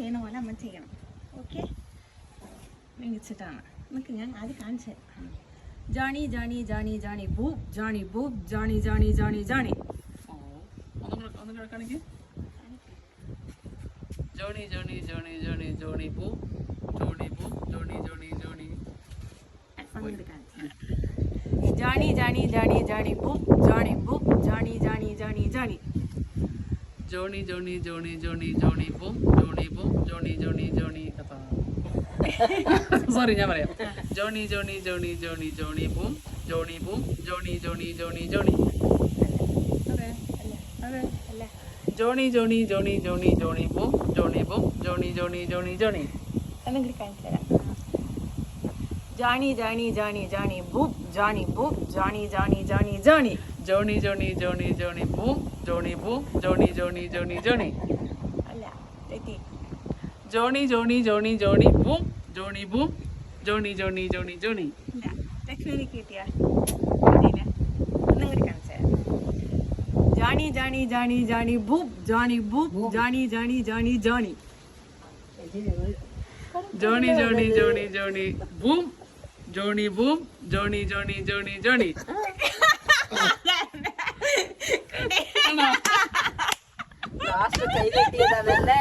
ചെയ്യുന്ന പോലെ അമ്മ ചെയ്യണം. ഓക്കെ, മികച്ചിട്ടാണ്. നമുക്ക് ഞാൻ അത് കാണിച്ചു തരാം. ജാണി ജാണി ജാണി ജാണി ബൂബ് ജാണി ബൂബ് ജാണി ജാണി ജാണി ജാണി. ഒന്നും കാണിക്ക്. Johnny Johnny Johnny Johnny Johnny boo Johnny boo Johnny Johnny Johnny. ജാണി ജാണി ജാണി ജാണി ബൂബ് ജാണി ബൂബ് ജാണി ജാണി ജാണി ജാണി. Johnny Johnny Johnny Johnny Johnny boo Johnny boo Johnny Johnny Johnny. Sorry, ഞാൻ പറയാം. Johnny Johnny Johnny Johnny Johnny boom Johnny boom Johnny Johnny Johnny Johnny. അതെ അതെ. Johnny Johnny Johnny Johnny Johnny boom Johnny boom Johnny Johnny Johnny Johnny. എല്ലാം കൂടി കാണിച്ചു തരാം. ജാണി ജാണി ജാണി ജാണി ബൂബ് ജാണി ബൂബ് ജാണി ജാണി ജാണി ജാണി. Johnny Johnny Johnny Johnny boom Johnny boom Johnny Johnny Johnny Johnny. അല്ല, തെറ്റി. Johnny Johnny Johnny Johnny boom Johnny boom Johnny Johnny Johnny Johnny. ഇല്ല, ലക്ഷ്മിക്ക് കിട്ടിയ കിട്ടിയില്ല. ഒന്നും കൂടി കാണിച്ചു തരാം. ജാണി ജാണി ജാണി ജാണി ബൂബ് ജാണി ബൂബ് ജാണി ജാണി ജാണി ജാണി. Johnny Johnny Johnny Johnny boom Johnny boom Johnny Johnny Johnny Johnny. Last കൈ കെട്ടിയതല്ലേ.